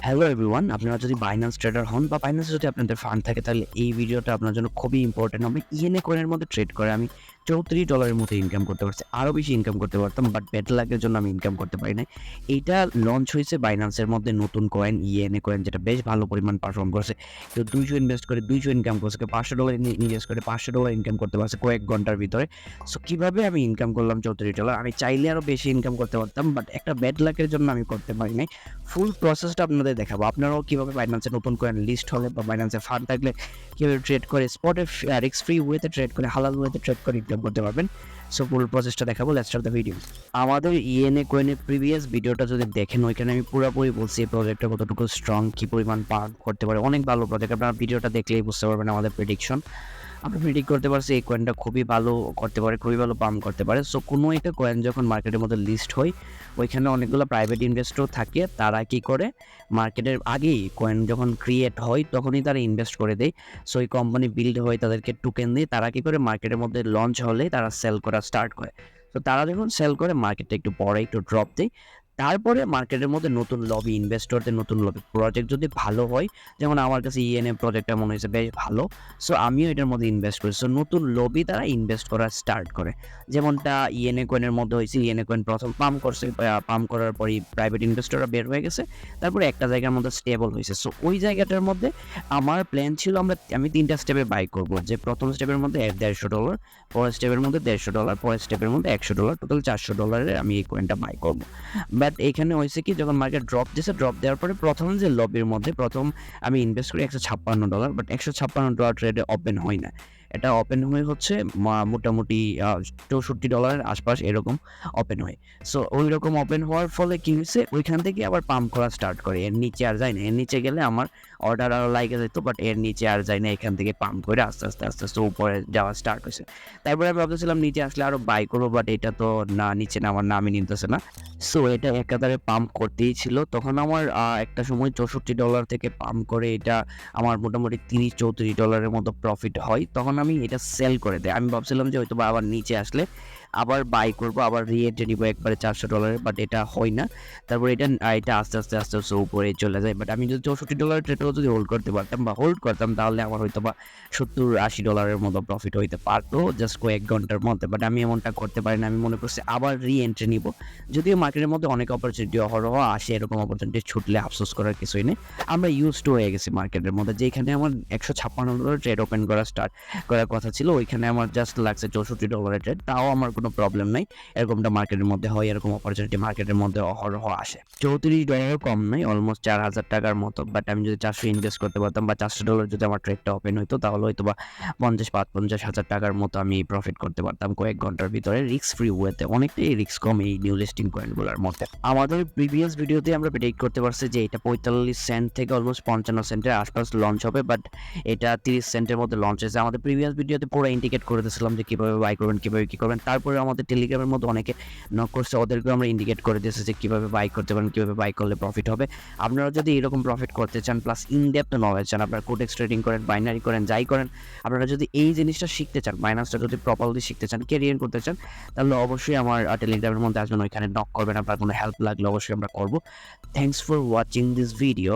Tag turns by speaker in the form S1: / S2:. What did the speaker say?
S1: Hello everyone, আপনারা যদি Binance tedder হন বা বাইন্যান্সে যদি আপনাদের ফান্ড থাকে তাহলে এই ভিডিওটা আপনার জন্য খুবই ইম্পর্টেন্ট হবে। ইএনএ কয়েনের মধ্যে ট্রেড করে আমি $34 মতো ইনকাম করতে পারছি। আরও বেশি ইনকাম করতে পারতাম, বাট ব্যাড লাকের জন্য আমি ইনকাম করতে পারি নাই। এইটা লঞ্চ হয়েছে বাইন্যান্সের মধ্যে নতুন কয়েন ইএনএ কয়েন, যেটা বেশ ভালো পরিমাণ পারফর্ম করছে। কেউ 200 ইনভেস্ট করে 200 ইনকাম করছে, কেউ $500 ইনভেস্ট করে $500 ইনকাম করতে পারছে কয়েক ঘন্টার ভিতরে। সো কীভাবে আমি ইনকাম করলাম $34? আমি চাইলে আরও বেশি ইনকাম করতে পারতাম, বাট একটা ব্যাড লাকের জন্য আমি করতে পারি নাই। ফুল প্রসেসটা আপনাদের দেখাবো। আপনারাও কীভাবে বাইন্যান্সে নতুন কয়েন লিস্ট হলে বা বাইন্যান্সে ফান্ড থাকলে কীভাবে ট্রেড করে স্পটে রিস্ক ফ্রি ওয়েতে ট্রেড করে হালাল ওয়েতে ট্রেড করে ইনকাম করতে পারবেন। সো ফুল প্রসেসটা দেখাবো। Let's start the video. আমাদের ইএনএ কয়েনের প্রিভিয়াস ভিডিওটা যদি দেখেন, ওইখানে আমি পুরোপুরি বলছি এই প্রজেক্টটা কতটুকু স্ট্রং, কী পরিমাণ পার্ট করতে পারে। অনেক ভালো প্রজেক্ট, আপনারা ভিডিওটা দেখলেই বুঝতে পারবেন আমাদের প্রেডিকশন। আমরা প্রেডিক্ট করতে পারছি এই কয়েনটা খুবই ভালো করতে পারে, খুবই ভালো পাম্প করতে পারে। সো কোনো একটা কয়েন যখন মার্কেটের মধ্যে লিস্ট হয়, ওইখানে অনেকগুলো প্রাইভেট ইনভেস্টর থাকে। তারা কি করে, মার্কেটের আগেই কয়েন যখন ক্রিয়েট হয় তখনই তারা ইনভেস্ট করে দেয়। সো এই কোম্পানি বিল্ড হয়, তাদেরকে টোকেন দিয়ে তারা কি করে মার্কেটের মধ্যে লঞ্চ হলে তারা সেল করা স্টার্ট করে। তো তারা যখন সেল করে মার্কেটটা একটু পরে একটু ড্রপ দেয়। তারপরে মার্কেটের মধ্যে নতুন লবি, ইনভেস্টরদের নতুন লবি, প্রজেক্ট যদি ভালো হয়, যেমন আমার কাছে ইএনএ প্রজেক্টটা মনে হয়েছে বেশ ভালো। সো আমিও এটার মধ্যে ইনভেস্ট করি। সো নতুন লবি তারা ইনভেস্ট করা স্টার্ট করে, যেমনটা ইএনএ কয়েনের মধ্যে হয়েছে। ইএনএ কয়েন প্রথম পাম্প করছে, পাম্প করার পরই প্রাইভেট ইনভেস্টররা বের হয়ে গেছে, তারপরে একটা জায়গার মধ্যে স্টেবল হয়েছে। সো ওই জায়গাটার মধ্যে আমার প্ল্যান ছিল আমি 3টা স্টেপে বাই করবো। যে প্রথম স্টেপের মধ্যে $150, পরের স্টেপের মধ্যে $150, পরের স্টেপের মধ্যে $100, টোটাল $400 আমি এই কয়েনটা বাই করবো। বাট এখানে হয়েছে কি, যখন মার্কেট ড্রপ দিয়েছে, ড্রপ দেওয়ার পরে প্রথম যে লবির মধ্যে আমি ইনভেস্ট করি $156, বাট $156 ট্রেডে ওপেন হয় না। এটা ওপেন হয়ে হচ্ছে মোটামুটি $64 আশপাশ এরকম ওপেন হয়। সো ওই রকম ওপেন হওয়ার ফলে কি হয়েছে, ওইখান থেকে আবার পাম্প করা স্টার্ট করে। এর নিচে আর যায় না, এর নিচে গেলে আমার অর্ডার আরও লাগে যেত, বাট এর নিচে আর যায় না। এখান থেকে পাম্প করে আস্তে আস্তে উপরে যাওয়া স্টার্ট হয়েছে। তারপরে আমি ভাবতেছিলাম নিচে আসলে আরও বাই করবো, বাট এটা তো না, নিচে নামার নামই নিতেছে না। সো এটা একাধারে পাম্প করতেই ছিল। তখন আমার একটা সময় $64 থেকে পাম্প করে এটা আমার মোটামুটি $30-34 মতো প্রফিট হয়। তখন আমি এটা সেল করে দেই। আমি ভাবছিলাম যে হয়তো বা আবার নিচে আসলে আবার বাই করবো, আবার রিএন্ট্রি নিবো একবারে $400, বাট এটা হয় না। তারপর এটা আস্তে আস্তে উপরে চলে যায়। বাট আমি যদি $64 ট্রেডও যদি হোল্ড করতে পারতাম বা হোল্ড করতাম, তাহলে আমার হয়তো বা $70-80 মতো প্রফিট হইতে পারতো জাস্ট কয়েক ঘন্টার মধ্যে। বাট আমি এমনটা করতে পারি না। আমি মনে করছি আবার রিএন্ট্রি নিব। যদিও মার্কেটের মধ্যে অনেক অপরচুনিটি অহরহ আসে, এরকম অপরচুনিটি ছুটলে আফসোস করার কিছুই নেই। আমরা ইউজড টু হয়ে গেছি মার্কেটের মধ্যে। যেখানে আমার $156 ট্রেড ওপেন স্টার্ট করার কথা ছিল, ওইখানে আমার জাস্ট লাগছে $64 ট্রেড। তাও আমার কোনো প্রবলেম নাই। এরকমটা মার্কেটের মধ্যে হয়, এরকম অপরচুনিটি মার্কেটের মধ্যে অহরহ আসে। $34 কম নয়, অলমোস্ট $4000 মতো। বাট আমি যদি 400 ইনভেস্ট করতে পারতাম বা $400 যদি আমার ট্রেডটা ওপেন হইতো, তাহলে হয়তো বা 50,000-50,000 মতো আমি প্রফিট করতে পারতাম কয়েক ঘন্টার ভিতরে রিস্ক ফ্রি ওয়েতে। অনেকটাই রিস্ক কম এই নিউ লিস্টিং কয়েনগুলোর মধ্যে। আমাদের প্রিভিয়াস ভিডিওতে আমরা প্রেডিক্ট করতে পারছি যে এটা 45 সেন্ট থেকে অলমোস্ট 55 সেন্টের আশপাশ লঞ্চ হবে, বাট এটা 30 সেন্টের মধ্যে লঞ্চ হয়েছে। আমাদের প্রিভিয়াস ভিডিওতে পুরো ইন্ডিকেট করে দিয়েছিলাম যে কীভাবে বাই করবেন, কীভাবে কী করবেন। তারপরে আমাদের টেলিগ্রামের মধ্যে অনেকে নক করছে, ওদেরকেও আমরা ইন্ডিকেট করে দিয়েছি যে কীভাবে বাই করতে পারেন, কীভাবে বাই করলে প্রফিট হবে। আপনারা যদি এরকম প্রফিট করতে চান, প্লাস ইনডেপথ নলেজ চান, আপনারা কোটেক্স ট্রেডিং করেন, বাইনারি করেন, যাই করেন, আপনারা যদি এই জিনিসটা শিখতে চান, বাইন্যান্সটা যদি প্রপারলি শিখতে চান, ক্যারিয়ার করতে চান, তাহলে অবশ্যই আমার টেলিগ্রামের মধ্যে আসবেন, ওইখানে নক করবেন। আপনার কোনো হেল্প লাগলে অবশ্যই আমরা করবো। Thanks for watching this video.